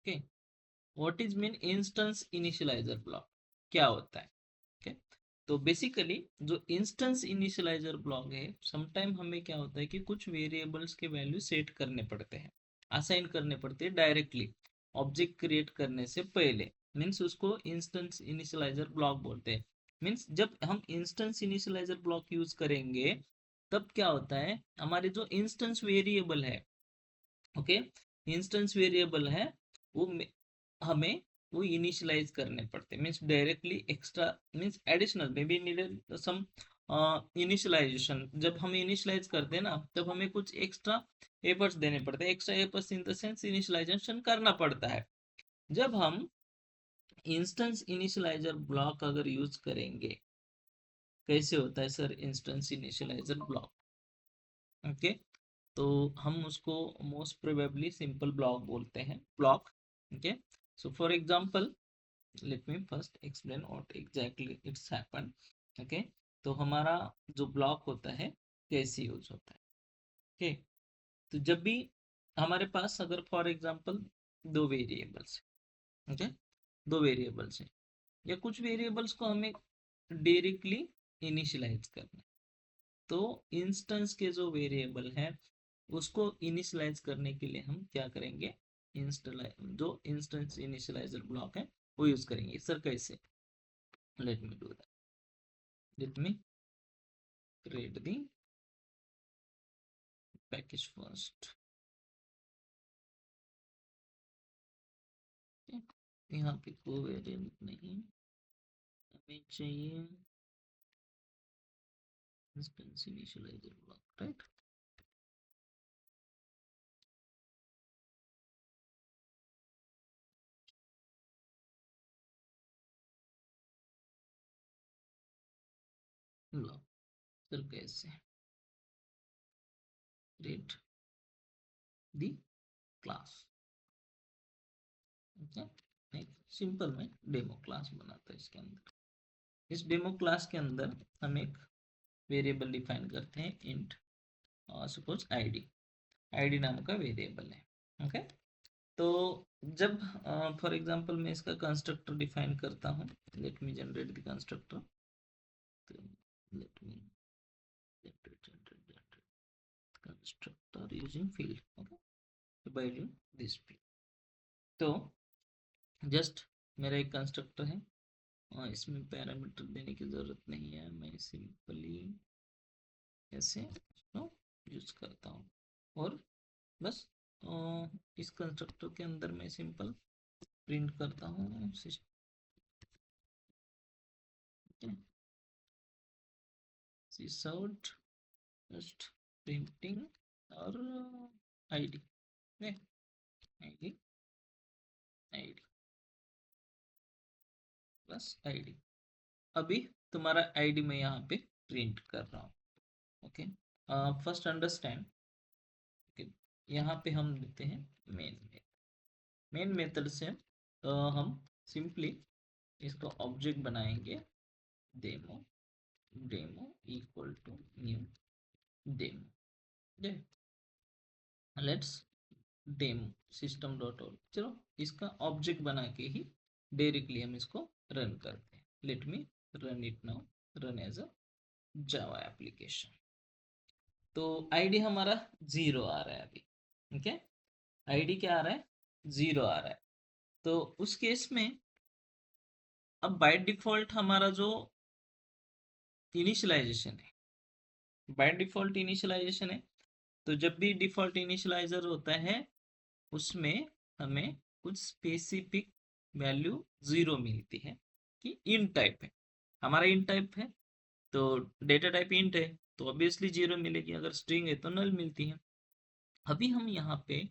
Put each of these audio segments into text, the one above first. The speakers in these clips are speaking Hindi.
Okay, what is mean instance initializer block, क्या होता है? ओके, तो बेसिकली जो इंस्टेंस इनिशियलाइजर ब्लॉक है, समटाइम हमें क्या होता है कि कुछ वेरिएबल्स के वैल्यू सेट करने पड़ते हैं, असाइन करने पड़ते हैं डायरेक्टली ऑब्जेक्ट क्रिएट करने से पहले, मीन्स उसको इंस्टेंस इनिशियलाइजर ब्लॉक बोलते हैं। मीन्स जब हम इंस्टेंस इनिशियलाइजर ब्लॉक यूज करेंगे तब क्या होता है, हमारे जो इंस्टेंस वेरिएबल है, ओके, इंस्टेंस वेरिएबल है, वो हमें वो इनिशियलाइज करने पड़ते हैं, means directly extra, means additional may be needed some initialization. जब हम इनिशियलाइज करते हैं ना, तब हमें कुछ एक्स्ट्रा एफर्ट्स देने पड़ते हैं, extra efforts in the sense initialization करना पड़ता है। जब हम इंस्टेंस इनिशियलाइजर ब्लॉक अगर यूज करेंगे, कैसे होता है sir instance initializer block? Okay, तो हम उसको मोस्ट प्रोबेबली सिंपल ब्लॉक बोलते हैं, block. Okay, so for example let me first explain what exactly it's happen. Okay, तो हमारा जो ब्लॉक होता है कैसे यूज होता है? ओके, तो जब भी हमारे पास अगर फॉर एग्जांपल दो वेरिएबल्स, ओके, दो वेरिएबल्स हैं, या कुछ वेरिएबल्स को हमें डायरेक्टली इनिशियलाइज करना है, तो इंस्टेंस के जो वेरिएबल है उसको इनिशियलाइज करने के लिए हम क्या करेंगे, जो इंस्टेंस इनिशियलाइजर ब्लॉक है वो यूज करेंगे। सर कैसे? Let me do that, let me create the package first। यहाँ पे कोई वेरिएबल नहीं, हमें चाहिए instance initializer block, right? Block, sir कैसे? create the class। ओके, एक सिंपल में डेमो क्लास बनाता है इसके अंदर। इस डेमो क्लास के अंदर हम एक वेरिएबल डिफाइन करते हैं इंट, सपोज आईडी, आईडी नाम का वेरिएबल है। ओके, तो जब फॉर एग्जांपल मैं इसका कंस्ट्रक्टर डिफाइन करता हूँ, let me generate the constructor, let me generate constructor using field, okay, by using this field. तो जस्ट मेरा एक कंस्ट्रक्टर है, इसमें पैरामीटर देने की जरूरत नहीं है, मैं सिंपली ऐसे इसको यूज करता हूँ, और बस इस कंस्ट्रक्टर के अंदर मैं सिंपल प्रिंट करता हूँ सिसआउट, जस्ट प्रिंटिंग और आईडी, आईडी, आईडी, बस आईडी। अभी तुम्हारा आईडी मैं यहाँ पे प्रिंट कर रहा हूँ। ओके, फर्स्ट अंडरस्टैंड, यहाँ पे हम देते हैं मेन मेथड। मेन मेथड से हम सिंपली इसका ऑब्जेक्ट बनाएंगे demo, demo equal to new demo, let's demo system dot out. चलो इसका ऑब्जेक्ट बना के ही डायरेक्टली हम इसको रन करते हैं। Let me run it now, run as a Java application. तो आईडी हमारा 0 आ रहा है अभी। ओके, आईडी क्या आ रहा है? 0 आ रहा है। तो उस केस में अब बाय डिफॉल्ट हमारा जो इनिशियलाइजेशन है, बाय डिफॉल्ट इनिशियलाइजेशन है, तो जब भी डिफॉल्ट इनिशियलाइजर होता है उसमें हमें कुछ स्पेसिफिक वैल्यू 0 मिलती है कि इन टाइप है, हमारा इन टाइप है, तो डेटा टाइप इंट है, तो ऑब्वियसली 0 मिलेगी, अगर स्ट्रिंग है तो नल मिलती है। अभी हम यहाँ पे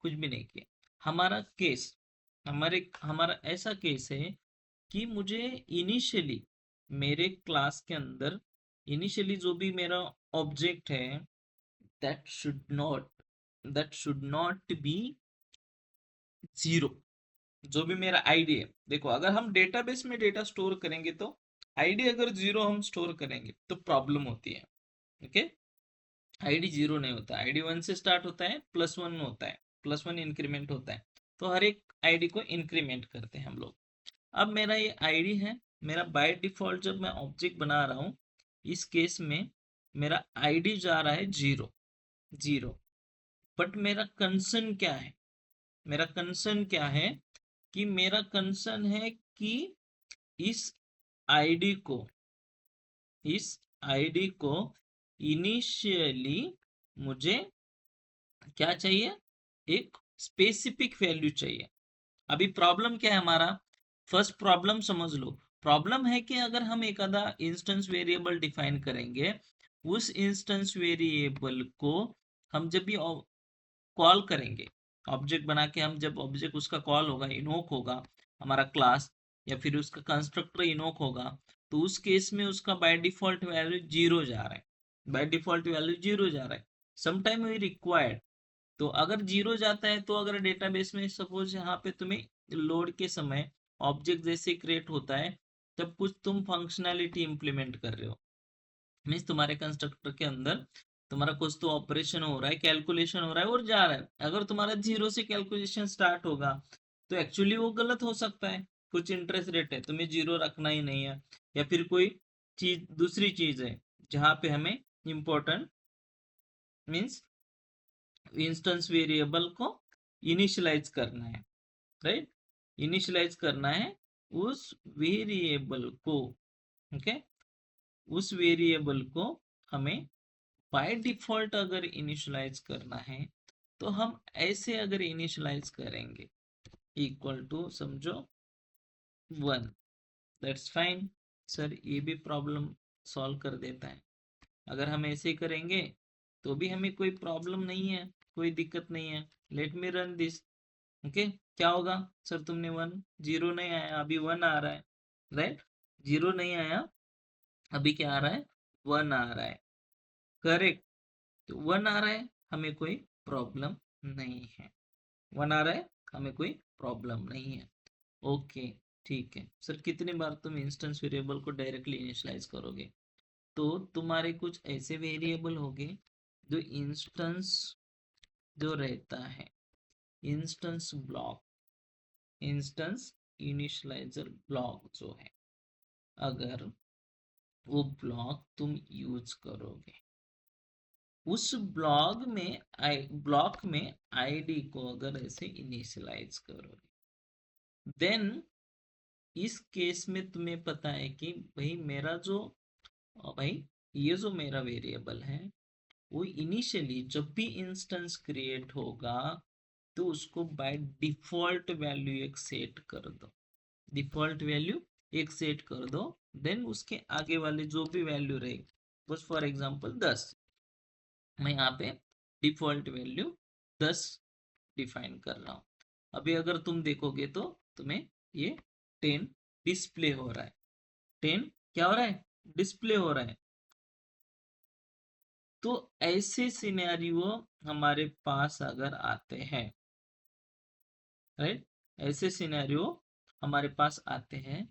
कुछ भी नहीं किया, हमारा केस, हमारा ऐसा केस है कि मुझे इनिशियली मेरे क्लास के अंदर इनिशियली जो भी मेरा ऑब्जेक्ट है, that should not that should not be 0। जो भी मेरा आईडी है, देखो अगर हम डेटाबेस में डेटा स्टोर करेंगे तो आईडी अगर 0 हम स्टोर करेंगे तो प्रॉब्लम होती है। ओके, आईडी 0 नहीं होता, आईडी 1 से स्टार्ट होता है, +1 होता है, +1 इंक्रीमेंट होता है। तो हर एक आईडी को इंक्रीमेंट करते हैं हम लोग। अब मेरा ये आईडी है, मेरा बाय डिफॉल्ट जब मैं ऑब्जेक्ट बना रहा हूँ, इस केस में मेरा आईडी जा रहा है 0 बट मेरा कंसर्न क्या है, मेरा कंसर्न क्या है कि मेरा कंसर्न है कि इस आईडी को इनिशियली मुझे क्या चाहिए, एक स्पेसिफिक वैल्यू चाहिए। अभी प्रॉब्लम क्या है हमारा, फर्स्ट प्रॉब्लम समझ लो। प्रॉब्लम है कि अगर हम एक आधा इंस्टेंस वेरिएबल डिफाइन करेंगे, उस इंस्टेंस वेरिएबल को हम जब भी कॉल करेंगे, ऑब्जेक्ट बना के हम जब ऑब्जेक्ट उसका कॉल होगा, इनवोक होगा हमारा क्लास, या फिर उसका कंस्ट्रक्टर इनवोक होगा, तो उस केस में उसका बाय डिफॉल्ट वैल्यू 0 जा रहा है, बाय डिफॉल्ट वैल्यू 0 जा रहा है। समटाइम वी रिक्वायर्ड, तो अगर 0 जाता है तो अगर डेटाबेस में सपोज यहाँ पे तुम्हें लोड के समय ऑब्जेक्ट जैसे क्रिएट होता है, तब कुछ तुम फंक्शनैलिटी इंप्लीमेंट कर रहे हो, मीन्स तुम्हारे कंस्ट्रक्टर के अंदर तुम्हारा कुछ तो ऑपरेशन हो रहा है, कैलकुलेशन हो रहा है और जा रहा है। अगर तुम्हारा 0 से कैलकुलेशन स्टार्ट होगा तो एक्चुअली वो गलत हो सकता है, कुछ इंटरेस्ट रेट है तुम्हें 0 रखना ही नहीं है, या फिर कोई चीज दूसरी चीज है जहां पे हमें इंपॉर्टेंट मीन्स इंस्टेंस वेरिएबल को इनिशियलाइज करना है, राइट, इनिशियलाइज करना है उस वेरिएबल को, ओके, उस वेरिएबल को हमें बाय डिफॉल्ट अगर इनिशियलाइज करना है तो हम ऐसे अगर इनिशियलाइज करेंगे, इक्वल टू समझो 1, दैट्स फाइन सर, ये भी प्रॉब्लम सॉल्व कर देता है। अगर हम ऐसे करेंगे तो भी हमें कोई प्रॉब्लम नहीं है, कोई दिक्कत नहीं है। Let me run this, okay, क्या होगा सर, तुमने 0 नहीं आया, अभी 1 आ रहा है, राइट, 0 नहीं आया, अभी क्या आ रहा है, 1 आ रहा है, करेक्ट। तो 1 आ रहा है, हमें कोई प्रॉब्लम नहीं है, 1 आ रहा है, हमें कोई प्रॉब्लम नहीं है। ओके, ठीक है सर, कितनी बार तुम इंस्टेंस वेरिएबल को डायरेक्टली इनिशियलाइज करोगे, तो तुम्हारे कुछ ऐसे वेरिएबल होंगे जो इंस्टेंस जो रहता है, instance block, instance initializer block जो है, अगर वो ब्लॉक तुम यूज करोगे, उस ब्लॉक में आईडी को अगर ऐसे इनिशियलाइज करोगे, देन इस केस में तुम्हें पता है कि भाई मेरा जो भाई ये जो मेरा वेरिएबल है, वो इनिशियली जब भी इंस्टेंस क्रिएट होगा तो उसको बाय डिफॉल्ट वैल्यू एक सेट कर दो, डिफॉल्ट वैल्यू एक सेट कर दो, देन उसके आगे वाले जो भी वैल्यू रहेगी, बस फॉर एग्जांपल 10, मैं यहाँ पे डिफॉल्ट वैल्यू 10 डिफाइन कर रहा हूँ। अभी अगर तुम देखोगे तो तुम्हें ये 10 डिस्प्ले हो रहा है, 10 क्या हो रहा है, डिस्प्ले हो रहा है। तो ऐसे सिनेरियो हमारे पास अगर आते हैं, राइट, ऐसे सिनेरियो हमारे पास आते हैं,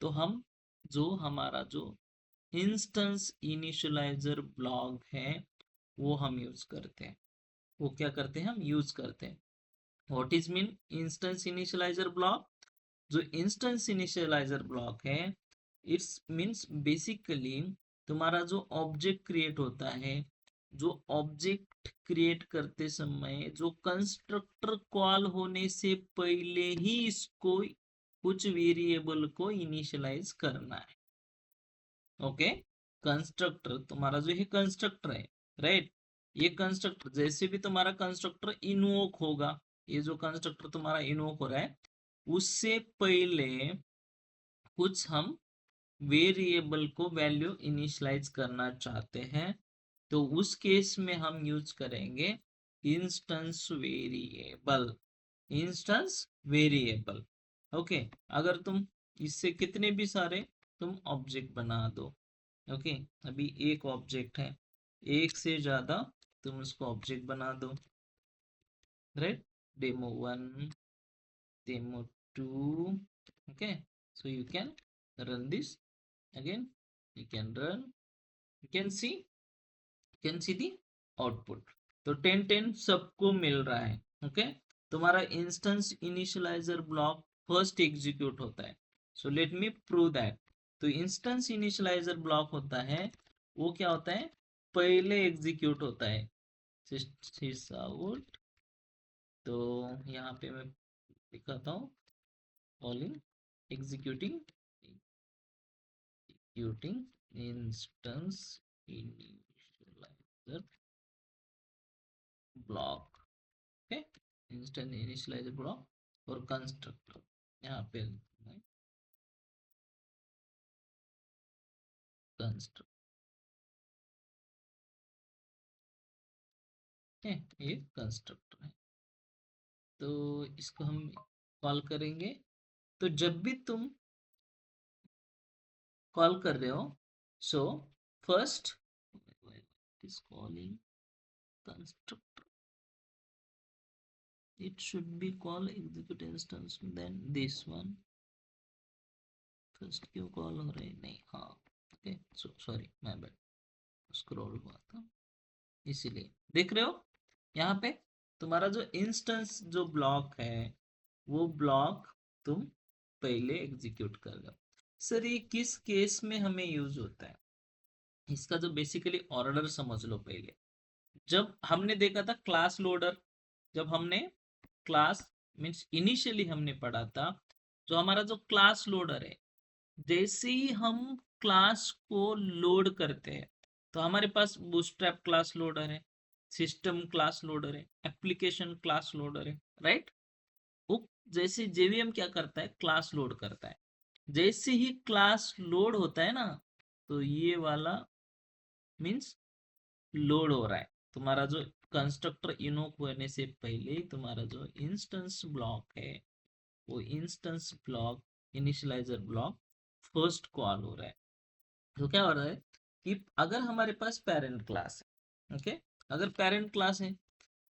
तो हम जो हमारा जो इंस्टेंस इनिशियलाइजर ब्लॉक है वो हम यूज करते हैं, वो क्या करते हैं, हम यूज करते हैं। What is mean instance initializer block, जो इंस्टेंस इनिशियलाइजर ब्लॉक है, इट्स मीन्स बेसिकली तुम्हारा जो ऑब्जेक्ट क्रिएट होता है, जो ऑब्जेक्ट क्रिएट करते समय जो कंस्ट्रक्टर कॉल होने से पहले ही इसको कुछ वेरिएबल को इनिशियलाइज करना है, ओके। कंस्ट्रक्टर तुम्हारा जो है कंस्ट्रक्टर है, राइट, ये कंस्ट्रक्टर जैसे भी तुम्हारा कंस्ट्रक्टर इन्वोक होगा, ये जो कंस्ट्रक्टर तुम्हारा इन्वोक हो रहा है, उससे पहले कुछ हम वेरिएबल को वैल्यू इनिशियलाइज करना चाहते हैं, तो उस केस में हम यूज करेंगे instance variable, instance variable, okay. अगर तुम इससे कितने भी सारे तुम ऑब्जेक्ट बना दो, ओके, अभी एक ऑब्जेक्ट है, एक से ज्यादा तुम उसको ऑब्जेक्ट बना दो, right, demo 1, demo 2, okay, so you can run this again, you can run, you can see the output, तो 10 10 सबको मिल रहा है, ओके। तुम्हारा instance initializer block first execute होता है। So let me prove that. तो इंस्टेंस इनिशियलाइजर ब्लॉक होता है, वो क्या होता है, पहले एग्जीक्यूट होता है sysout। तो यहाँ पे मैं दिखाता हूँ, calling executing executing instance initializer block। Okay, instance initializer block और कंस्ट्रक्टर यहाँ पे कंस्ट्रक्ट है, ये कंस्ट्रक्टर है। तो इसको हम कॉल करेंगे। तो जब भी तुम कॉल कर रहे हो, so first is calling constructor, it should be call execute instance then this one first क्यों कॉल हो रहा है, नहीं, हाँ okay, sorry my bad, scroll हुआ था इसीलिए। देख रहे हो यहाँ पे तुम्हारा जो इंस्टेंस जो ब्लॉक है, वो ब्लॉक तुम पहले एग्जीक्यूट कर रहे हो। सर ये किस केस में हमें यूज होता है, इसका जो बेसिकली ऑर्डर समझ लो पहले। जब हमने देखा था क्लास लोडर, जब हमने क्लास मीन्स इनिशियली हमने पढ़ा था, जो हमारा जो क्लास लोडर है, जैसे ही हम क्लास को लोड करते हैं, तो हमारे पास बूटस्ट्रैप क्लास लोडर है, सिस्टम क्लास लोडर है, एप्लीकेशन क्लास लोडर है, राइट। वो जैसे जेवीएम क्या करता है, क्लास लोड करता है। जैसे ही क्लास लोड होता है ना, तो ये वाला मीन्स लोड हो रहा है। तुम्हारा जो कंस्ट्रक्टर इनोक होने से पहले तुम्हारा जो इंस्टेंस ब्लॉक है, वो instance block initialiser block first call हो रहा है। तो क्या हो रहा है कि अगर हमारे पास पेरेंट क्लास है, ओके, अगर पेरेंट क्लास है,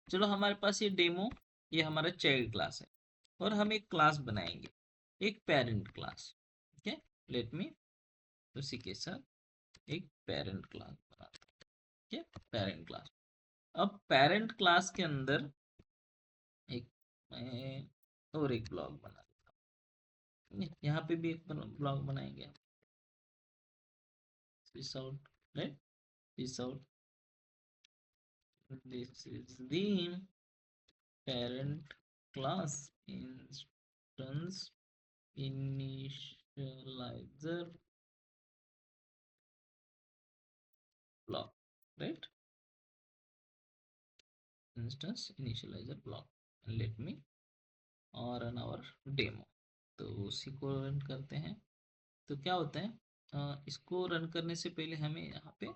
चलो हमारे पास ये डेमो, ये हमारा चाइल्ड क्लास है, और हम एक क्लास बनाएंगे, एक parent class. Okay, let me उसी के साथ एक पेरेंट क्लास बनाते हैं। ठीक है, पेरेंट क्लास। अब पेरेंट क्लास के अंदर एक मैं और एक ब्लॉक बना देता हूँ, यहाँ पे भी एक ब्लॉक बनाएंगे, this out, right, this out, this is the parent class instance initializer block, right, instance initializer block, and let me run our demo। तो उसी को रन करते हैं। तो क्या होता है, इसको रन करने से पहले हमें यहाँ पे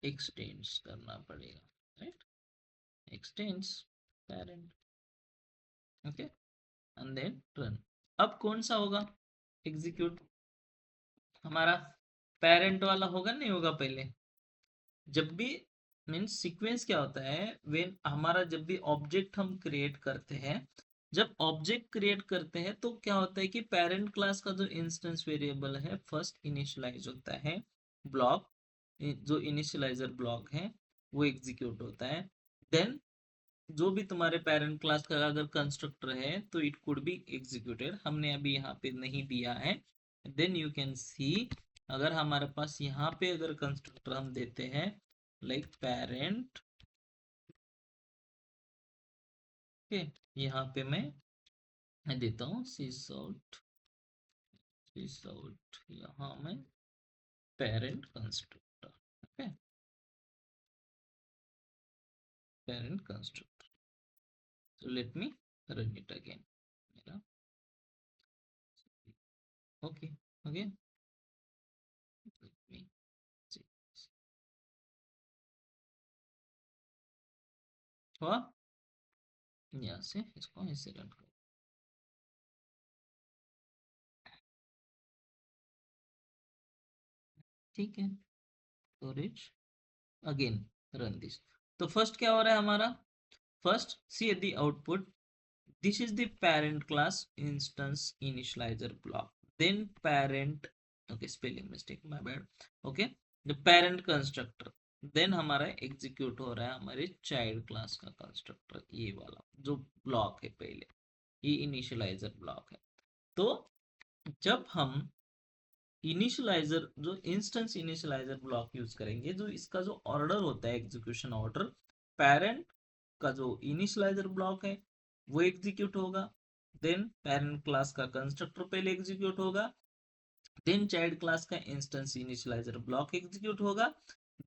एक्सटेंड्स करना पड़ेगा, right, extends parent, okay, and then run. अब कौन सा होगा एग्जीक्यूट, हमारा पेरेंट वाला होगा, नहीं होगा पहले। जब भी मीन्स सीक्वेंस क्या होता है, व्हेन हमारा जब भी ऑब्जेक्ट हम क्रिएट करते हैं, जब ऑब्जेक्ट क्रिएट करते हैं तो क्या होता है कि पेरेंट क्लास का जो इंस्टेंस वेरिएबल है फर्स्ट इनिशियलाइज होता है, ब्लॉक जो इनिशियलाइजर ब्लॉक है वो एग्जीक्यूट होता है। देन जो भी तुम्हारे पेरेंट क्लास का अगर कंस्ट्रक्टर है तो इट कुड बी एग्जीक्यूटेड, हमने अभी यहाँ पे नहीं दिया है। देन यू कैन सी, अगर हमारे पास यहाँ पे अगर कंस्ट्रक्टर हम देते हैं लाइक पेरेंट, ओके, यहाँ पे मैं देता हूँ sysout, यहाँ मैं parent constructor, okay, parent constructor. so let me run it again, मेरा okay, okay, let me see, हुआ, यहाँ से इसको ऐसे रन कर, ठीक है, स्टोरेज अगेन रन दिस। तो फर्स्ट क्या हो रहा है हमारा, first see the output, this is the parent class instance initializer block, then parent, okay, spelling mistake, my bad, okay, the parent constructor, then हमारा एग्जीक्यूट हो रहा है हमारे चाइल्ड क्लास का कंस्ट्रक्टर, ये वाला जो ब्लॉक है पहले, ये इनिशियलाइजर ब्लॉक है। तो जब हम इनिशियलाइजर जो इंस्टेंस इनिशियलाइजर ब्लॉक यूज करेंगे, जो इसका जो ऑर्डर होता है एग्जीक्यूशन ऑर्डर, पेरेंट का जो इनिशियलाइजर ब्लॉक है वो एग्जीक्यूट होगा, देन पेरेंट क्लास का कंस्ट्रक्टर पहले एग्जीक्यूट होगा, देन चाइल्ड क्लास का इंस्टेंस इनिशियलाइजर ब्लॉक एग्जीक्यूट होगा,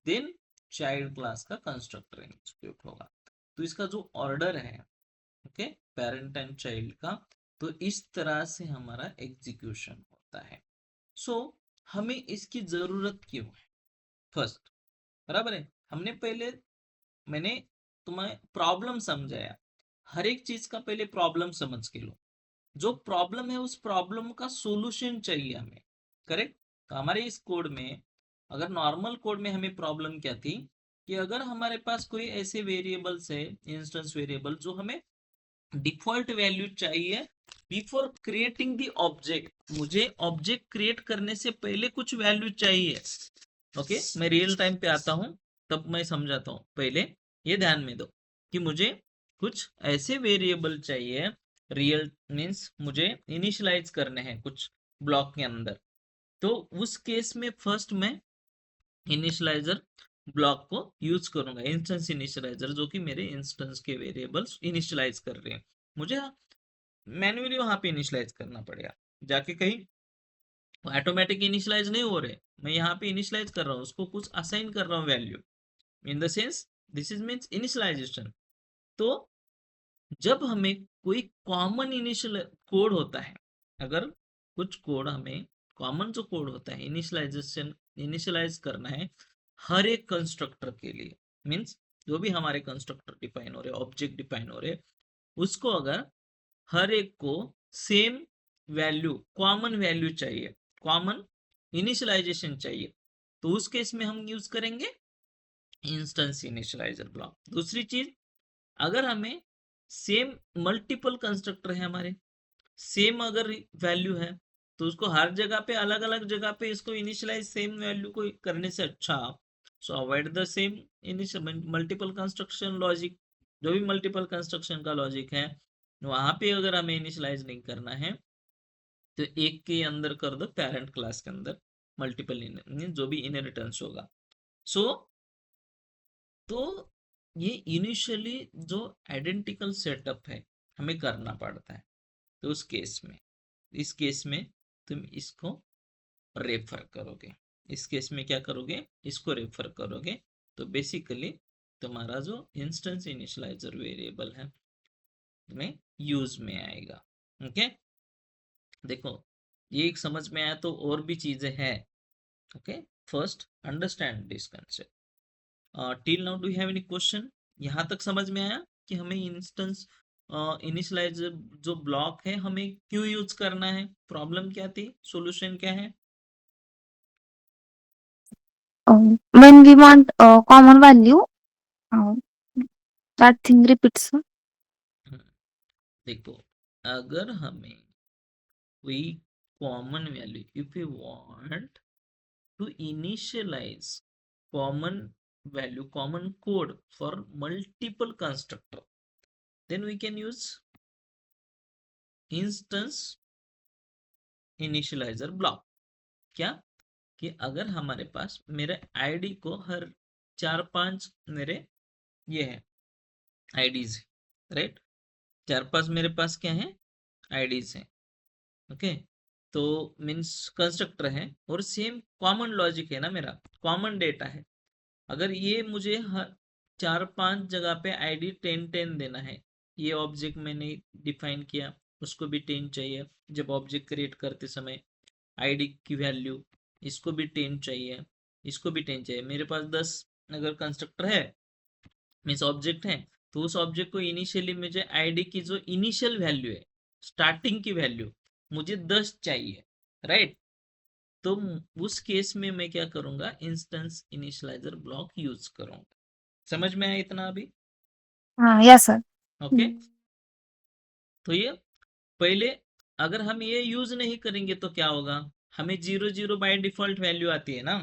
देन चाइल्ड क्लास का कंस्ट्रक्टर एग्जीक्यूट होगा। तो इसका जो ऑर्डर है, ओके, पेरेंट एंड चाइल्ड का, तो इस तरह से हमारा एग्जीक्यूशन होता है। सो हमें इसकी जरूरत क्यों है? फर्स्ट, बराबर है, हमने पहले, मैंने तुम्हें प्रॉब्लम समझाया, हर एक चीज का पहले प्रॉब्लम समझ के लो, जो प्रॉब्लम है उस प्रॉब्लम का सॉल्यूशन चाहिए हमें, करेक्ट। तो हमारे इस कोड में, अगर नॉर्मल कोड में हमें प्रॉब्लम क्या थी कि अगर हमारे पास कोई ऐसे वेरिएबल्स है, इंस्टेंस वेरिएबल, जो हमें डिफॉल्ट वैल्यू चाहिए बिफोर क्रिएटिंग द ऑब्जेक्ट, मुझे ऑब्जेक्ट क्रिएट करने से पहले कुछ वैल्यू चाहिए। ओके, मैं रियल टाइम पे आता हूं, तब मैं समझाता हूं, पहले ये ध्यान में दो कि मुझे कुछ ऐसे वेरिएबल चाहिए, रियल मीन्स मुझे इनिशियलाइज करने हैं कुछ ब्लॉक के अंदर। तो उस केस में फर्स्ट मैं इनिशियलाइजर ब्लॉक को यूज करूंगा, इंस्टेंस इनिशियलाइजर, जो कि मेरे इंस्टेंस के वेरिएबल्स इनिशियलाइज कर रहे हैं, मुझे मैन्युअली वहां पे इनिशियलाइज करना पड़ेगा, जाके कहीं ऑटोमेटिक इनिशियलाइज नहीं हो रहे, मैं यहाँ पे इनिशियलाइज कर रहा हूँ, उसको कुछ असाइन कर रहा हूँ value, in the sense this is means initialization. तो जब हमें कोई कॉमन इनिशियल कोड होता है, अगर कुछ कोड हमें कॉमन जो कोड होता है इनिशियलाइजेशन, इनिशियलाइज करना है हर एक कंस्ट्रक्टर के लिए, मीन्स जो भी हमारे कंस्ट्रक्टर डिफाइन हो रहे, ऑब्जेक्ट डिफाइन हो रहे, उसको अगर हर एक को सेम वैल्यू, कॉमन वैल्यू चाहिए, कॉमन इनिशियलाइजेशन चाहिए, तो उस केस में हम यूज करेंगे इंस्टेंस इनिशियलाइजर ब्लॉक। दूसरी चीज, अगर हमें सेम मल्टीपल कंस्ट्रक्टर है हमारे, सेम अगर वैल्यू है, तो उसको हर जगह पे, अलग अलग जगह पे इसको इनिशियलाइज सेम वैल्यू को करने से अच्छा, सो avoid the same initial multiple construction logic, जो भी मल्टीपल कंस्ट्रक्शन का लॉजिक है वहां पे अगर हमें इनिशियलाइज नहीं करना है, तो एक के अंदर कर दो, पेरेंट क्लास के अंदर मल्टीपल जो भी इनहेरिटेंस होगा। सो तो ये इनिशियली जो आइडेंटिकल सेटअप है हमें करना पड़ता है, तो उस केस में, इस केस में तुम इसको रेफर करोगे, इस केस में क्या करोगे, इसको रेफर करोगे, तो बेसिकली तुम्हारा जो इंस्टेंस इनिशियलाइजर वेरिएबल है तुम्हें यूज में आएगा। ओके, देखो ये एक समझ में आया, तो और भी चीजें हैं। Okay, first understand this concept. Till now do you have any question? यहाँ तक समझ में आया कि हमें इंस्टेंस इनिशियलाइजर जो ब्लॉक है हमें क्यों यूज करना है, प्रॉब्लम क्या थी, सॉल्यूशन क्या है? When we want a common value, uh, that thing repeats. हम्म, देखो, अगर हमें कोई common value, if you want to initialize common value, common code for multiple constructor, then we can use instance initializer block। क्या कि अगर हमारे पास मेरे आईडी को हर 4-5 मेरे ये है आईडीज, राइट, 4-5 मेरे पास क्या है, आईडीज है, ओके, तो मीन्स कंस्ट्रक्टर है और सेम कॉमन लॉजिक है ना, मेरा कॉमन डेटा है, अगर ये मुझे हर 4-5 जगह पे आईडी 10-10 देना है, ये ऑब्जेक्ट मैंने डिफाइन किया, उसको भी 10 चाहिए, जब ऑब्जेक्ट क्रिएट करते समय आईडी की वैल्यू, इसको भी 10 चाहिए, इसको भी 10 चाहिए, मेरे पास 10 अगर कंस्ट्रक्टर है, मीन्स ऑब्जेक्ट है, तो उस ऑब्जेक्ट को इनिशियली मुझे आईडी की जो इनिशियल वैल्यू है, स्टार्टिंग की वैल्यू मुझे 10 चाहिए, राइट। तो उस केस में मैं क्या करूंगा, इंस्टेंस इनिशियलाइजर ब्लॉक यूज करूंगा। समझ में आया इतना अभी? Yes, sir. ओके, तो ये पहले, अगर हम ये यूज नहीं करेंगे तो क्या होगा, हमें 0 0 बाय डिफॉल्ट वैल्यू आती है ना,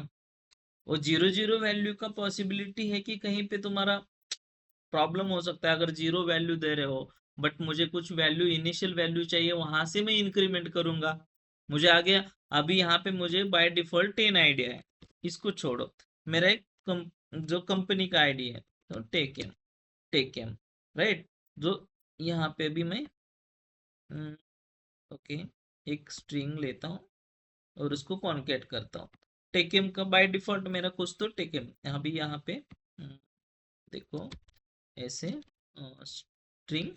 वो 0 0 वैल्यू का पॉसिबिलिटी है कि कहीं पे तुम्हारा प्रॉब्लम हो सकता है। अगर 0 वैल्यू दे रहे हो बट मुझे कुछ वैल्यू इनिशियल वैल्यू चाहिए, वहां से मैं इंक्रीमेंट करूंगा। मुझे आगे अभी यहाँ पे मुझे बाय डिफॉल्ट 10 आईडिया है, इसको छोड़ो। मेरा एक जो कंपनी का आईडी है, तो टेक एम, राइट। जो यहाँ पे भी मैं ओके एक स्ट्रिंग लेता हूँ और उसको कॉन्केट करता हूँ। टेकम का बाय डिफॉल्ट मेरा कुछ तो टेकम यहाँ पे देखो ऐसे string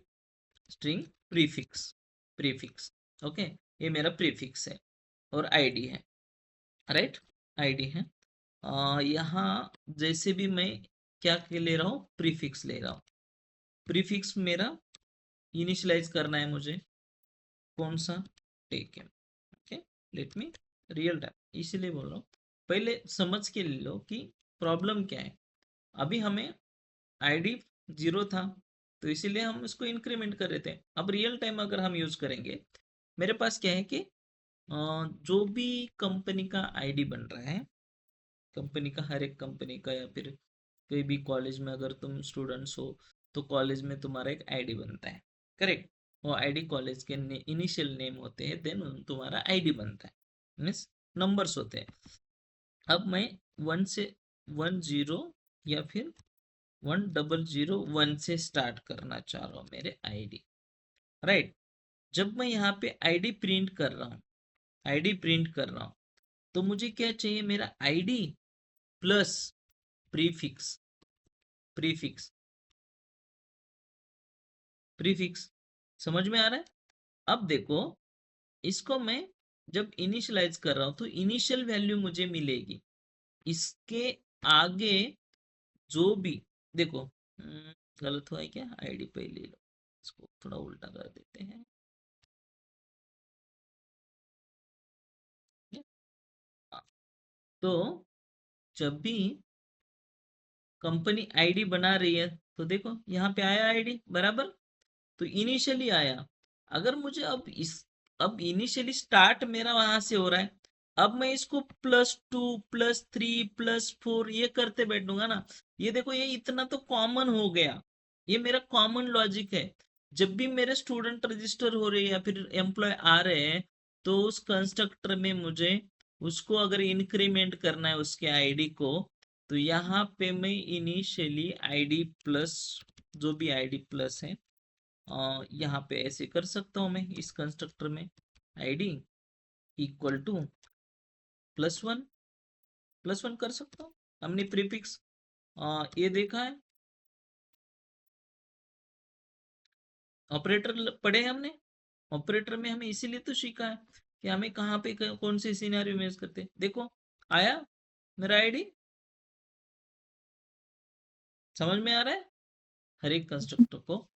string prefix prefix okay, ये मेरा प्रीफिक्स है और आईडी है, राइट। आईडी है। यहाँ जैसे भी मैं क्या ले रहा हूँ, प्रीफिक्स ले रहा हूँ। प्रीफिक्स मेरा इनिशियलाइज करना है मुझे, कौन सा, Tekam. Okay, let me real time, इसीलिए बोल रहा हूँ पहले समझ के ले लो कि प्रॉब्लम क्या है। अभी हमें आईडी 0 था तो इसीलिए हम इसको इंक्रीमेंट कर रहे थे। अब रियल टाइम अगर हम यूज करेंगे, मेरे पास क्या है कि जो भी कंपनी का आईडी बन रहा है, कंपनी का हर एक कंपनी का, या फिर कोई भी कॉलेज में अगर तुम स्टूडेंट्स हो तो कॉलेज में तुम्हारा एक आईडी बनता है, करेक्ट। वो आईडी कॉलेज के इनिशियल नेम होते हैं, देन तुम्हारा आईडी बनता है, मीन्स नंबर्स होते हैं। अब मैं 1 से 10 या फिर 1001 से स्टार्ट करना चाह रहा हूँ मेरे आईडी, राइट। जब मैं यहाँ पे आईडी प्रिंट कर रहा हूँ, आईडी प्रिंट कर रहा हूँ, तो मुझे क्या चाहिए, मेरा ID plus prefix, prefix, prefix. समझ में आ रहा है? अब देखो, इसको मैं जब इनिशियलाइज कर रहा हूं तो इनिशियल वैल्यू मुझे मिलेगी। इसके आगे जो भी देखो, गलत हुआ है क्या, आईडी पहले लो, इसको थोड़ा उल्टा कर देते हैं। हाँ, तो जब भी कंपनी आईडी बना रही है तो देखो यहाँ पे आया आईडी बराबर, तो इनिशियली आया। अगर मुझे अब इनिशियली स्टार्ट मेरा वहां से हो रहा है, अब मैं इसको +2 +3 +4 ये करते बैठूंगा ना, ये देखो ये इतना तो कॉमन हो गया। ये मेरा कॉमन लॉजिक है। जब भी मेरे स्टूडेंट रजिस्टर हो रहे हैं या फिर एम्प्लॉय आ रहे हैं, तो उस कंस्ट्रक्टर में मुझे उसको अगर इंक्रीमेंट करना है उसके आईडी को, तो यहाँ पे मैं इनिशियली आईडी प्लस, जो भी आईडी प्लस है, यहाँ पे ऐसे कर सकता हूँ मैं इस कंस्ट्रक्टर में, आईडी इक्वल टू +1, +1 कर सकता हूँ। हमने प्रीफिक्स ये देखा है, ऑपरेटर पढ़े हैं हमने। ऑपरेटर में हमें इसीलिए तो सीखा है कि हमें कहाँ पे कौन से सिनेरियो में यूज करते हैं। देखो आया मेरा आईडी, समझ में आ रहा है? हर एक कंस्ट्रक्टर को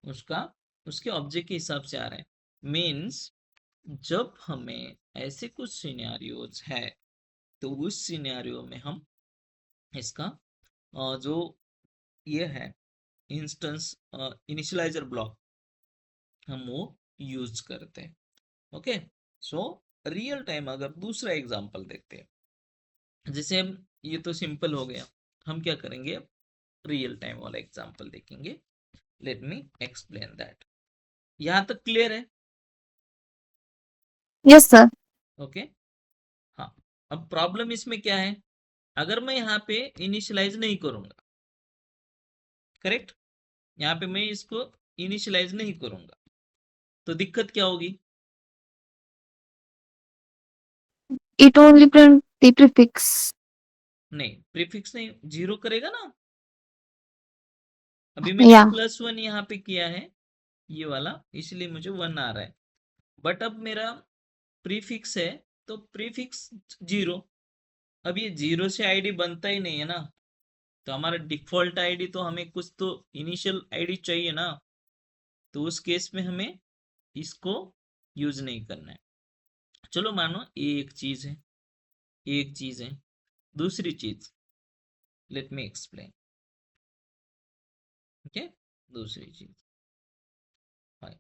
उसका उसके ऑब्जेक्ट के हिसाब से आ रहा है। मीन्स जब हमें ऐसे कुछ सिनेरियोज है तो उस सिनेरियो में हम इसका जो ये है इंस्टेंस इनिशियलाइजर ब्लॉक, हम वो यूज करते हैं। ओके, सो रियल टाइम अगर दूसरा एग्जांपल देखते हैं, जैसे हम ये तो सिंपल हो गया, हम क्या करेंगे, रियल टाइम वाला एग्जांपल देखेंगे। Let me explain that. यहाँ तक क्लियर है? Yes sir. ओके, हाँ। अब प्रॉब्लम इसमें क्या है, अगर मैं यहाँ पे इनिशियलाइज नहीं करूंगा, करेक्ट, यहाँ पे मैं इसको इनिशियलाइज नहीं करूंगा, तो दिक्कत क्या होगी? It only print the prefix. नहीं, प्रीफिक्स नहीं, 0 करेगा ना। अभी मैंने या +1 यहाँ पे किया है, ये वाला, इसलिए मुझे 1 आ रहा है। बट अब मेरा प्रीफिक्स है, तो प्रीफिक्स 0। अब ये 0 से आईडी बनता ही नहीं है ना, तो हमारा डिफॉल्ट आईडी तो हमें कुछ तो इनिशियल आईडी चाहिए ना, तो उस केस में हमें इसको यूज नहीं करना है। चलो मानो ये एक चीज है, एक चीज है। दूसरी चीज, लेट मी एक्सप्लेन। ओके, दूसरी चीज,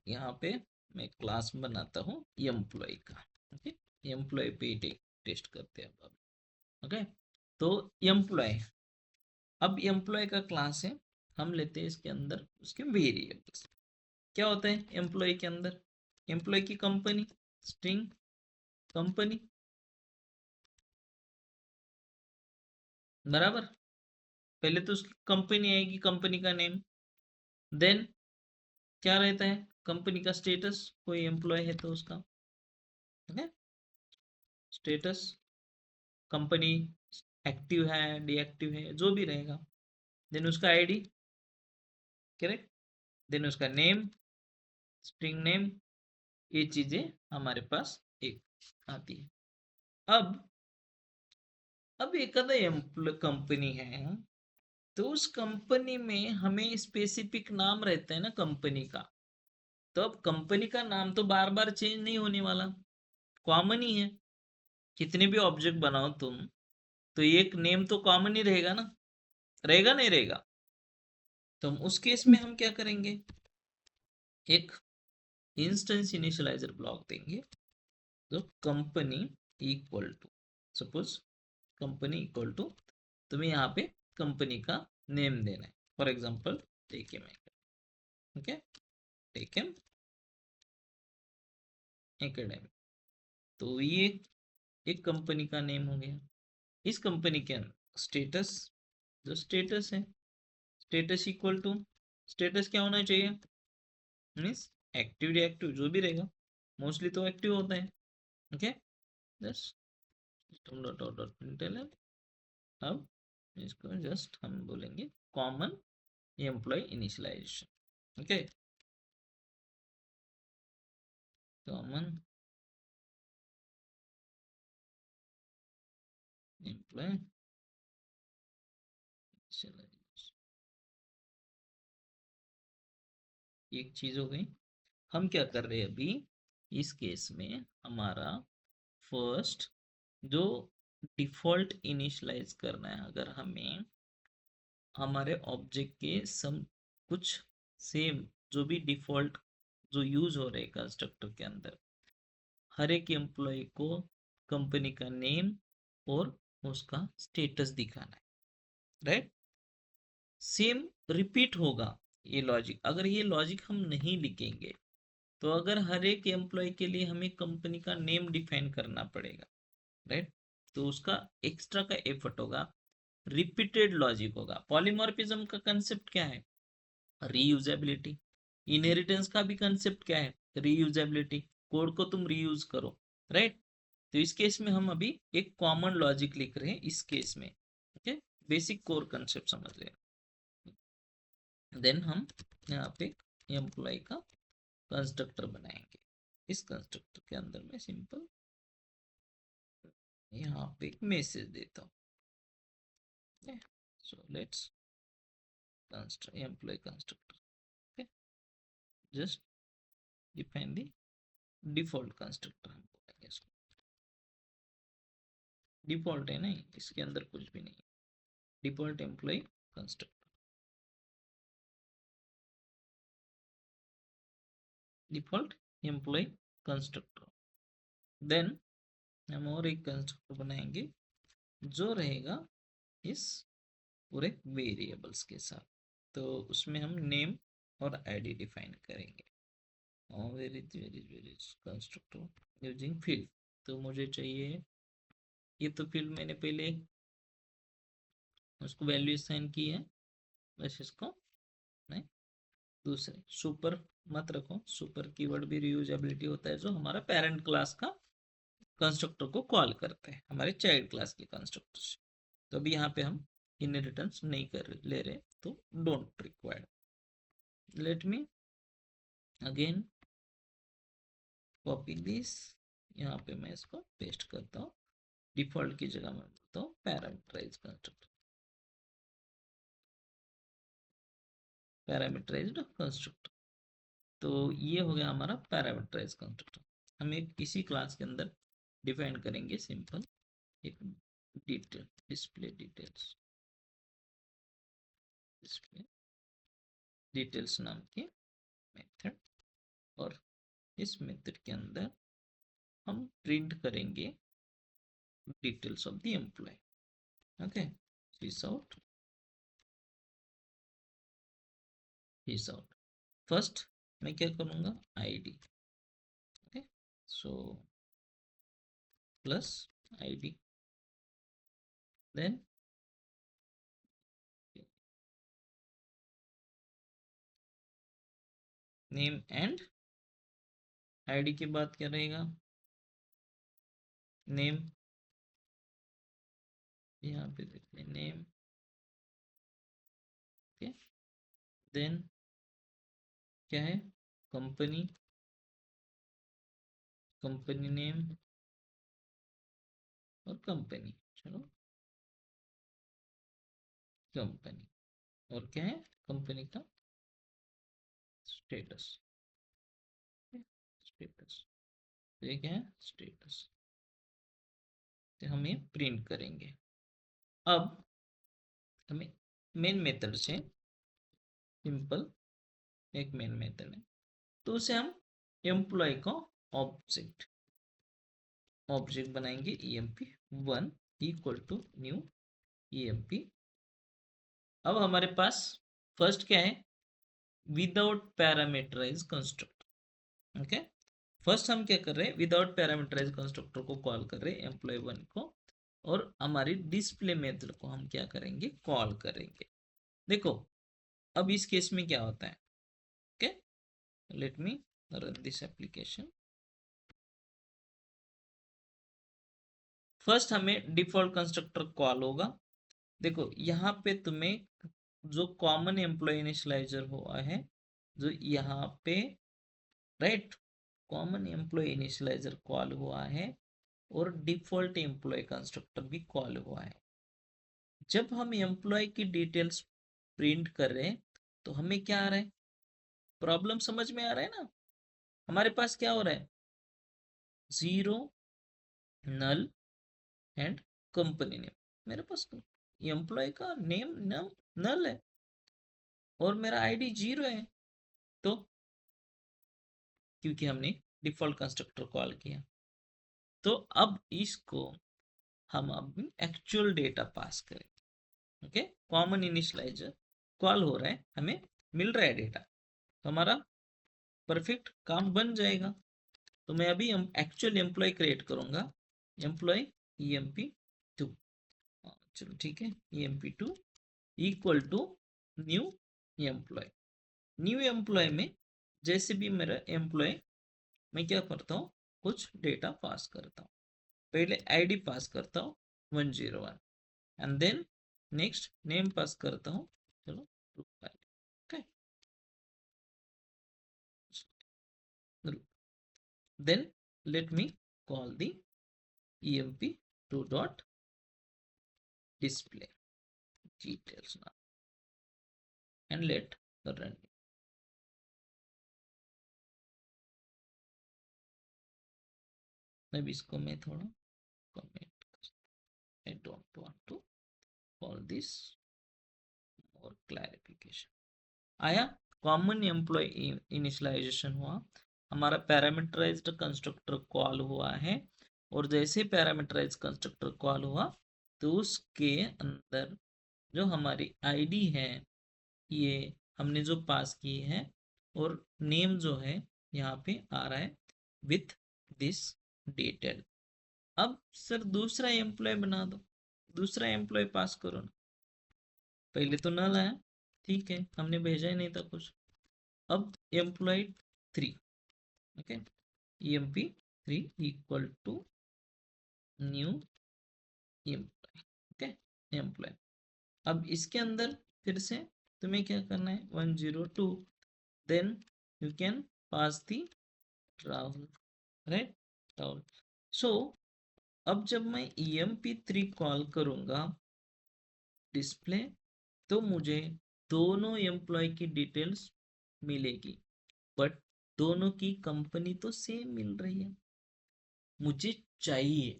यहाँ पे मैं क्लास बनाता हूँ एम्प्लॉय का। ओके, एम्प्लॉय पे टेस्ट करते हैं अब। ओके, तो एम्प्लॉय, अब एम्प्लॉय का क्लास है, हम लेते हैं इसके अंदर उसके वेरिएबल्स। क्या होता है एम्प्लॉय के अंदर? एम्प्लॉय की कंपनी, स्ट्रिंग कंपनी, बराबर। पहले तो उसकी कंपनी आएगी, कंपनी का नेम, देन क्या रहता है कंपनी का स्टेटस, कोई एम्प्लॉय है तो उसका, ठीक है, स्टेटस, कंपनी एक्टिव है डीएक्टिव है जो भी रहेगा, देन उसका आईडी, करेक्ट, देन उसका नेम, स्ट्रिंग नेम, ये चीजें हमारे पास एक आती है। अब एक अदर कंपनी है, तो उस कंपनी में हमें स्पेसिफिक नाम रहता है ना कंपनी का, तो अब कंपनी का नाम तो बार बार चेंज नहीं होने वाला, कॉमन ही है। कितने भी ऑब्जेक्ट बनाओ तुम, तो एक नेम तो कॉमन ही रहेगा ना, रहेगा नहीं रहेगा? तो हम उस केस में हम क्या करेंगे, एक इंस्टेंस इनिशियलाइजर ब्लॉक देंगे, तो company equal to, suppose company equal to, तुम्हें यहाँ पे कंपनी का नेम देना है, for example TechM, okay, TechM academy, तो ये एक कंपनी का नेम हो गया। इस कंपनी के अंदर स्टेटस, जो स्टेटस है, स्टेटस इक्वल टू, स्टेटस क्या होना चाहिए, मीन्स एक्टिव डीएक्टिव जो भी रहेगा, मोस्टली तो एक्टिव होता है, okay, just system dot out dot println. अब इसको जस्ट हम बोलेंगे common employ initialization, okay, common employ initialization, एक चीज हो गई। हम क्या कर रहे हैं अभी इस केस में, हमारा फर्स्ट जो डिफॉल्ट इनिशियलाइज करना है, अगर हमें हमारे ऑब्जेक्ट के सम कुछ सेम जो भी डिफॉल्ट जो यूज हो रहे हैं कंस्ट्रक्टर के अंदर, हर एक एम्प्लॉय को कंपनी का नेम और उसका स्टेटस दिखाना है, राइट, सेम रिपीट होगा ये लॉजिक। अगर ये लॉजिक हम नहीं लिखेंगे, तो अगर हर एक एम्प्लॉय के लिए हमें कंपनी का नेम डिफाइन करना पड़ेगा, राइट, तो उसका एक्स्ट्रा का एफर्ट होगा, रिपीटेड लॉजिक होगा। पॉलीमॉर्फिज्म का कंसेप्ट क्या है, रीयूजेबिलिटी। इनहेरिटेंस का भी कंसेप्ट क्या है, रीयूजेबिलिटी, कोड को तुम रीयूज करो, राइट। तो इस केस में हम अभी एक कॉमन लॉजिक लिख रहे हैं इस केस में, ओके, बेसिक कोर कंसेप्ट समझ रहे हैं। देन हम यहाँ पे एम्प्लॉय का कंस्ट्रक्टर बनाएंगे। इस कंस्ट्रक्टर के अंदर मैं सिंपल यहाँ पे एक मैसेज देता हूँ, so let's employ constructor, okay, just define the default constructor, हम बोलेंगे इसको, डिफॉल्ट है नहीं, इसके अंदर कुछ भी नहीं, default employ constructor, default employ constructor. Then हम और एक कंस्ट्रक्टर बनाएंगे जो रहेगा इस पूरे वेरिएबल्स के साथ, तो उसमें हम नेम और आईडी डिफाइन करेंगे। Where is constructor using field, तो मुझे चाहिए, ये तो फील्ड मैंने पहले उसको वैल्यू असाइन की है, बस इसको नहीं, दूसरे सुपर मत रखो, सुपर कीवर्ड भी रीयूजेबिलिटी होता है, जो हमारा पेरेंट क्लास का कंस्ट्रक्टर को कॉल करते हैं हमारे चाइल्ड क्लास के कंस्ट्रक्टर से। तो अभी यहाँ पे हम इनहेरिटेंस नहीं कर ले रहे, तो don't required. Let me again copy this, यहाँ पे मैं इसको पेस्ट करता हूँ, डिफॉल्ट की जगह मैं बोलता हूँ पैरामीटराइज कंस्ट्रक्टर, पैरामीटराइज्ड कंस्ट्रक्टर। तो ये हो गया हमारा पैरामीटराइज कंस्ट्रक्टर। हम एक इसी क्लास के अंदर डिफाइन करेंगे सिंपल एक detail, display details, display details नाम की मेथड, और इस मेथड के अंदर हम प्रिंट करेंगे details of the employ, okay, sys out, sys out. First मैं क्या करूंगा, ID, okay, so plus ID, then name and ID के बाद क्या रहेगा, नेम, यहाँ पे देखिए नेम, ओके, देन क्या है, कंपनी, कंपनी नेम और कंपनी, चलो कंपनी, और क्या है कंपनी का स्टेटस, स्टेटस, तो ये क्या है स्टेटस, तो हम ये प्रिंट करेंगे। अब हमें मेन मेथड से, सिंपल एक मेन मेथड है, तो उसे हम एम्प्लॉय का ऑब्जेक्ट ऑब्जेक्ट बनाएंगे, emp1 equal to new emp। अब हमारे पास फर्स्ट क्या है, without parameterize constructor, okay, first हम क्या कर रहे हैं, विदाउट पैरामीटराइज कंस्ट्रक्टर को कॉल कर रहे हैं एम्प्लॉय1 को, और हमारी डिस्प्ले मेथड को हम क्या करेंगे, कॉल करेंगे। देखो अब इस केस में क्या होता है, okay, late me run this application. First हमें डिफॉल्ट कंस्ट्रक्टर कॉल होगा। देखो यहाँ पे तुम्हें जो कॉमन एम्प्लॉय इनिशियलाइजर हुआ है, जो यहाँ पे right common employ initializer call हुआ है, और डिफॉल्ट एम्प्लॉय कंस्ट्रक्टर भी कॉल हुआ है। जब हम एम्प्लॉय की डिटेल्स प्रिंट कर रहे हैं तो हमें क्या आ रहा है, प्रॉब्लम समझ में आ रहा है ना, हमारे पास क्या हो रहा है, zero, null and company name, मेरे पास एम्प्लॉय का नेम नल है और मेरा आईडी 0 है, तो क्योंकि हमने डिफॉल्ट कंस्ट्रक्टर कॉल किया, तो अब इसको हम अब एक्चुअल डेटा पास करें, ओके, कॉमन इनिशियलाइजर कॉल हो रहा है, हमें मिल रहा है डेटा, तो हमारा परफेक्ट काम बन जाएगा। तो मैं अभी एक्चुअल एम्प्लॉय क्रिएट करूंगा, एम्प्लॉय emp2, चलो ठीक है, emp2 equal to new employ. New employ में जैसे भी मेरा एम्प्लॉय, मैं क्या करता हूँ, कुछ डेटा पास करता हूँ, पहले आईडी पास करता हूँ 101, एंड देन नेक्स्ट नेम पास करता हूँ, चलो okay, then let me call the emp2 dot display details now and let the run. maybe इसको मैं थोड़ा comment, I don't want to call this more clarification। आया, कॉमन एम्प्लॉय इनिशियलाइजेशन हुआ, हमारा पैरामीटराइज्ड कंस्ट्रक्टर कॉल हुआ है, और जैसे पैरामीटराइज्ड कंस्ट्रक्टर कॉल हुआ तो उसके अंदर जो हमारी आईडी है ये हमने जो पास की है, और नेम जो है यहाँ पे आ रहा है विथ दिस डिटेल। अब सर दूसरा एम्प्लॉय बना दो, दूसरा एम्प्लॉय पास करो ना, पहले तो नल आया, ठीक है, हमने भेजा ही नहीं था कुछ। अब employ 3, okay, emp3 equal to new employ, okay, employ. अब इसके अंदर फिर से तुम्हें क्या करना है, 102, then you can pass the Rahul, right, Rahul. So अब जब मैं emp3 कॉल करूंगा डिस्प्ले, तो मुझे दोनों एम्प्लॉय की डिटेल्स मिलेगी, बट दोनों की कंपनी तो सेम मिल रही है, मुझे चाहिए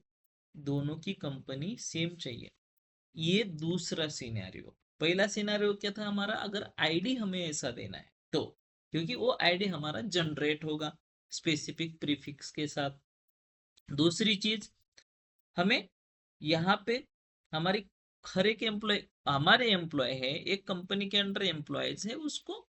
दोनों की कंपनी सेम चाहिए। ये दूसरा सिनेरियो। पहला सिनेरियो क्या था हमारा, अगर आईडी हमें ऐसा देना है तो, क्योंकि वो आईडी हमारा जनरेट होगा स्पेसिफिक प्रीफिक्स के साथ। दूसरी चीज, हमें यहाँ पे हमारी हर एक एम्प्लॉय हमारे एम्प्लॉय है, एक कंपनी के अंडर एम्प्लॉयज है, उसको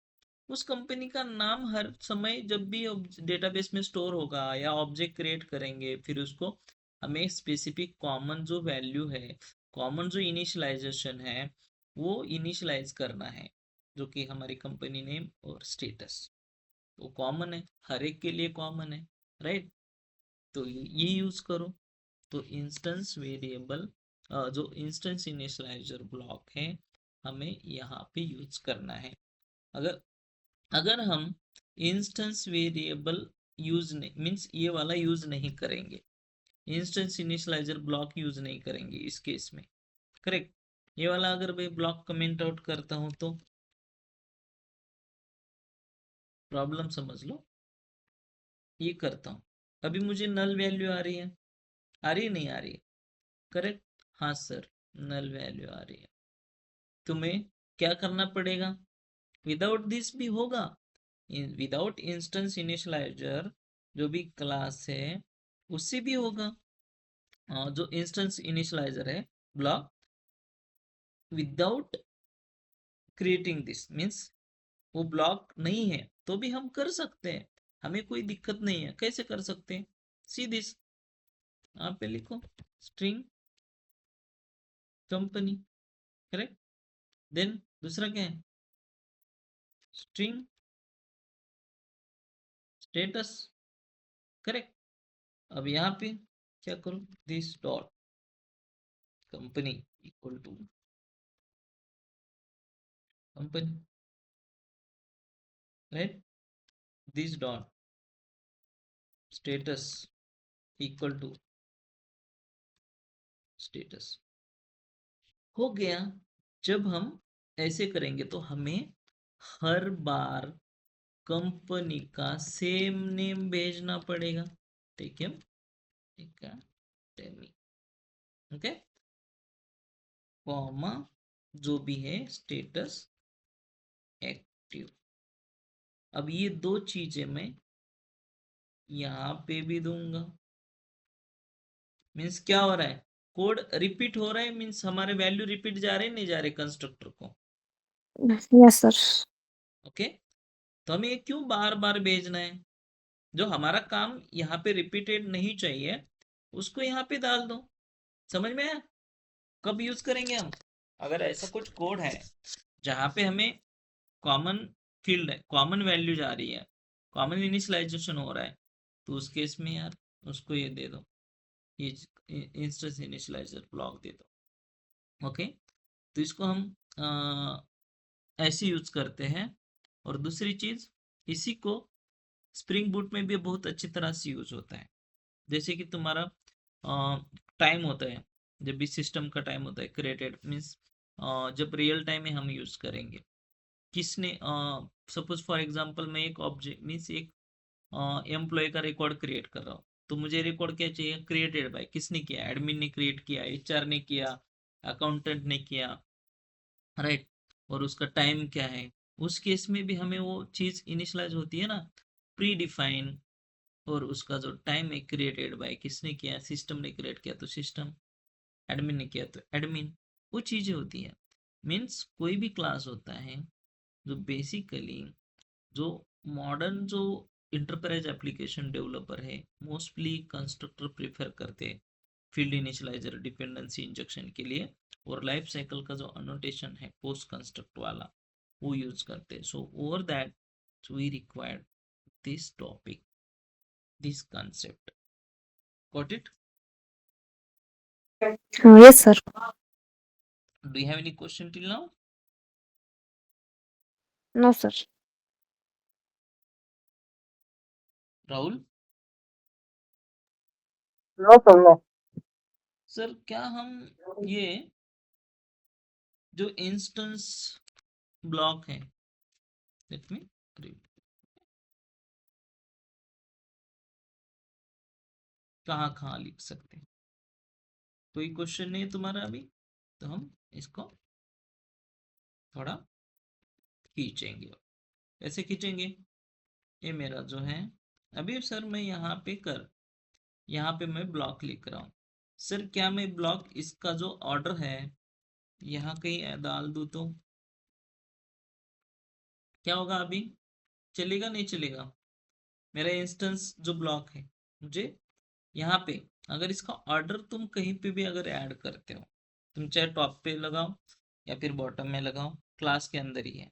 उस कंपनी का नाम हर समय जब भी डेटाबेस में स्टोर होगा या ऑब्जेक्ट क्रिएट करेंगे, फिर उसको हमें स्पेसिफिक कॉमन जो वैल्यू है, कॉमन जो इनिशियलाइजेशन है, वो इनिशियलाइज करना है, जो कि हमारी कंपनी नेम और स्टेटस वो कॉमन है, हर एक के लिए कॉमन है, राइट। तो ये यूज करो। तो इंस्टेंस वेरिएबल जो इंस्टेंस इनिशियलाइजर ब्लॉक है, हमें यहाँ पे यूज करना है। अगर अगर हम इंस्टेंस वेरिएबल यूज नहीं मीन्स ये वाला यूज नहीं करेंगे, इंस्टेंस इनिशियलाइजर ब्लॉक यूज नहीं करेंगे इस केस में, करेक्ट। ये वाला अगर मैं ब्लॉक कमेंट आउट करता हूं तो प्रॉब्लम समझ लो। ये करता हूं, अभी मुझे नल वैल्यू आ रही है, आ रही है नहीं आ रही है, करेक्ट। हाँ सर, नल वैल्यू आ रही है। तुम्हें क्या करना पड़ेगा, विदाउट दिस भी होगा, विदाउट इंस्टेंस इनिशियलाइजर जो भी क्लास है उससे भी होगा। जो इंस्टेंस इनिशियलाइजर है block, without creating this means वो ब्लॉक नहीं है तो भी हम कर सकते हैं, हमें कोई दिक्कत नहीं है। कैसे कर सकते हैं, सी दिस, यहाँ पे लिखो स्ट्रिंग कंपनी, करेक्ट। देन दूसरा क्या है, स्ट्रिंग स्टेटस, करेक्ट। अब यहाँ पे क्या करो, this dot company equal to company, right. This dot status equal to status. हो गया। जब हम ऐसे करेंगे तो हमें हर बार कंपनी का सेम नेम भेजना पड़ेगा, ठीक है, एकेडमी, ओके, कॉमा जो भी है स्टेटस एक्टिव। अब ये दो चीजें मैं यहाँ पे भी दूंगा, मीन्स क्या हो रहा है, कोड रिपीट हो रहा है, मीन्स हमारे वैल्यू रिपीट जा रहे नहीं जा रहे कंस्ट्रक्टर को, यस सर। ओके। तो हमें ये क्यों बार बार भेजना है, जो हमारा काम यहाँ पे रिपीटेड नहीं चाहिए उसको यहाँ पे डाल दो, समझ में आया। कब यूज करेंगे हम, अगर ऐसा कुछ कोड है जहाँ पे हमें कॉमन फील्ड है, कॉमन वैल्यू जा रही है, कॉमन इनिशियलाइजेशन हो रहा है, तो उस केस में यार उसको ये दे दो, ये इंस्टेंस इनिशियलाइजर ब्लॉक दे दो, ओके। तो इसको हम ऐसे यूज करते हैं। और दूसरी चीज, इसी को स्प्रिंग बूट में भी बहुत अच्छी तरह से यूज होता है। जैसे कि तुम्हारा टाइम होता है, जब भी सिस्टम का टाइम होता है क्रिएटेड मीन्स, जब रियल टाइम में हम यूज करेंगे, किसने सपोज फॉर एग्जांपल मैं एक ऑब्जेक्ट मीन्स एक एम्प्लॉय का रिकॉर्ड क्रिएट कर रहा हूँ, तो मुझे रिकॉर्ड क्या चाहिए, क्रिएटेड बाय, किसने किया, एडमिन ने क्रिएट किया, एचआर ने किया, अकाउंटेंट ने किया, राइट। और उसका टाइम क्या है, उस केस में भी हमें वो चीज इनिशियलाइज होती है ना, प्री डिफाइन। और उसका जो टाइम है क्रिएटेड बाय, किसने किया, सिस्टम ने क्रिएट किया तो सिस्टम, एडमिन ने किया तो एडमिन, वो चीजें होती है। मीन्स कोई भी क्लास होता है जो बेसिकली, जो मॉडर्न जो इंटरप्राइज एप्लीकेशन डेवलपर है, मोस्टली कंस्ट्रक्टर प्रेफर करते हैं फील्ड इनिशियलाइजर डिपेंडेंसी इंजेक्शन के लिए, और लाइफ साइकिल का जो अनोटेशन है पोस्ट कंस्ट्रक्ट वाला वो यूज करते हैं। So over that we required this topic, this concept, got it? Yes sir. Do you have any question till now? No sir. Rahul no sir no. Sir, क्या हम ये जो इंस्टेंस ब्लॉक है, लेट मी कहाँ कहाँ लिख सकते हैं, कोई क्वेश्चन नहीं है तुम्हारा अभी, तो हम इसको थोड़ा खींचेंगे। कैसे खींचेंगे, ये मेरा जो है, अभी सर मैं यहाँ पे मैं ब्लॉक लिख रहा हूँ। सर क्या मैं ब्लॉक इसका जो ऑर्डर है यहाँ कहीं डाल दूं तो क्या होगा? अभी चलेगा नहीं चलेगा? मेरा इंस्टेंस जो ब्लॉक है, मुझे यहाँ पे अगर इसका ऑर्डर तुम कहीं पे भी अगर ऐड करते हो, तुम चाहे टॉप पे लगाओ या फिर बॉटम में लगाओ, क्लास के अंदर ही है,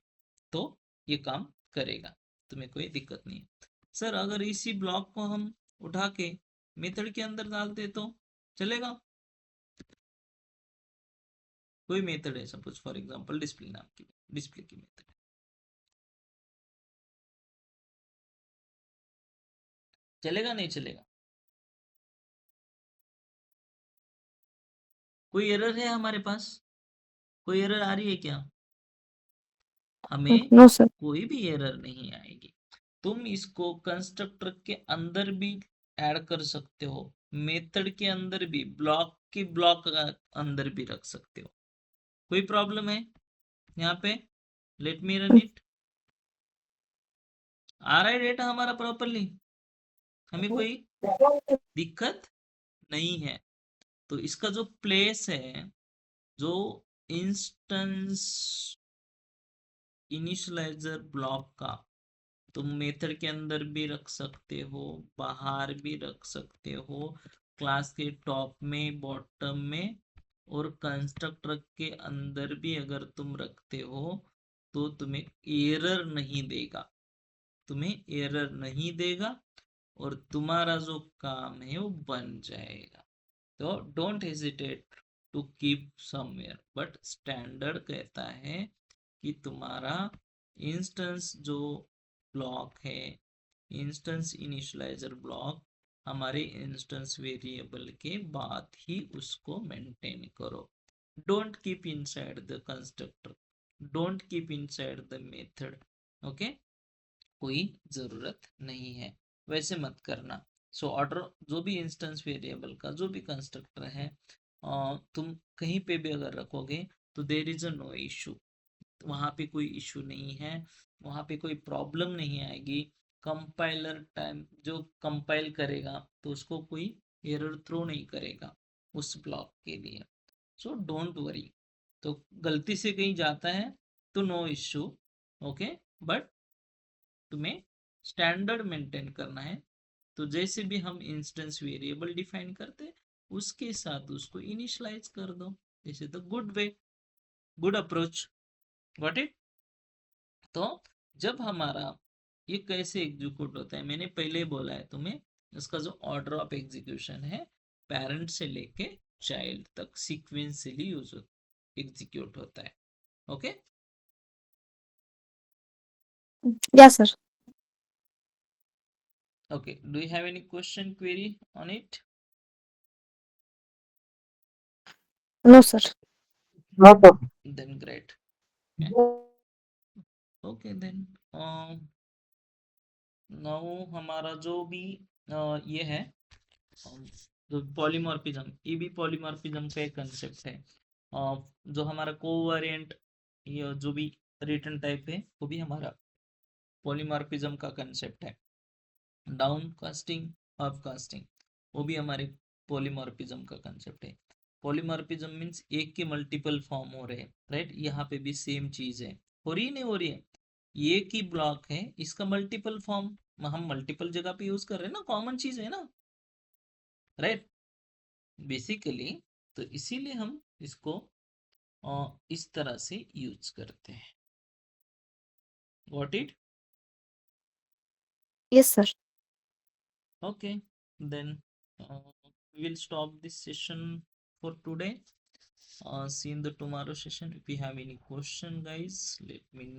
तो ये काम करेगा, तुम्हें कोई दिक्कत नहीं है। सर अगर इसी ब्लॉक को हम उठा के मेथड के अंदर डालते तो चलेगा? कोई मेथड है, सपोज फॉर एग्जांपल डिस्प्ले नाम की, डिस्प्ले की मेथड, चलेगा नहीं चलेगा? कोई एरर है हमारे पास? कोई एरर आ रही है क्या? हमें नो सर। कोई भी एरर नहीं आएगी। तुम इसको कंस्ट्रक्टर के अंदर भी ऐड कर सकते हो, मेथड के अंदर भी, ब्लॉक के ब्लॉक अंदर भी रख सकते हो। कोई प्रॉब्लम है यहाँ पे? Let me run it. आ रहा है डेटा हमारा प्रॉपरली? हमें कोई दिक्कत नहीं है। तो इसका जो प्लेस है, जो इंस्टेंस इनिशियलाइजर ब्लॉक का, तुम मेथड के अंदर भी रख सकते हो, बाहर भी रख सकते हो, क्लास के टॉप में, बॉटम में, और कंस्ट्रक्टर के अंदर भी अगर तुम रखते हो तो तुम्हें एरर नहीं देगा, तुम्हें एरर नहीं देगा, और तुम्हारा जो काम है वो बन जाएगा। तो don't hesitate to keep somewhere, but standard कहता है कि तुम्हारा इंस्टेंस जो ब्लॉक है, इंस्टेंस इनिशियलाइजर ब्लॉक, हमारे इंस्टेंस वेरिएबल के बाद ही उसको मेंटेन करो। Don't keep inside the constructor, don't keep inside the method. Okay, कोई जरूरत नहीं है, वैसे मत करना। सो ऑर्डर जो भी इंस्टेंस वेरिएबल का जो भी कंस्ट्रक्टर है, तुम कहीं पे भी अगर रखोगे तो there is a no issue, वहां पे कोई इशू नहीं है, वहां पे कोई प्रॉब्लम नहीं आएगी। कंपाइलर टाइम जो कंपाइल करेगा तो उसको कोई एरर थ्रो नहीं करेगा उस ब्लॉक के लिए। So don't worry. तो गलती से कहीं जाता है तो नो इश्यू, ओके, बट तुम्हें स्टैंडर्ड मेंटेन करना है। तो जैसे भी हम इंस्टेंस वेरिएबल डिफाइन करते, उसके साथ उसको इनिशियलाइज कर दो। This is the good way, good approach. Got it? तो जब हमारा ये कैसे एग्जीक्यूट होता है, मैंने पहले ही बोला है तुम्हें, इसका जो ऑर्डर ऑफ एग्जीक्यूशन है, पेरेंट से लेके चाइल्ड तक सीक्वेंशियली यूज एग्जीक्यूट होता है। Okay, yes sir. Okay, do you have any question, query on it? No sir. Then great. Okay then now हमारा जो भी ये है, जो पॉलीमॉर्फिज्म, ये भी पॉलीमॉर्फिज्म का एक कंसेप्ट है। जो हमारा कोवेरिएंट, ये जो भी रिटर्न टाइप है, वो भी हमारा पॉलीमॉर्फिज्म का कंसेप्ट है। डाउन कास्टिंग, अप कास्टिंग, वो भी हमारे पॉलीमॉर्फिज्म का कंसेप्ट है। पॉलीमॉर्फिज्म मीन्स एक के मल्टीपल फॉर्म हो रहे हैं, राइट? यहाँ पे भी सेम चीज है, हो रही नहीं हो रही है? एक ही ब्लॉक है, इसका मल्टीपल फॉर्म हम मल्टीपल जगह पे यूज कर रहे हैं ना, कॉमन चीज है ना, राइट? बेसिकली तो इसीलिए हम इसको इस तरह से यूज करते हैं। Got it? Yes sir. Okay, then we will stop this session for today. See you in the tomorrow session. If you have any question, guys, let me know.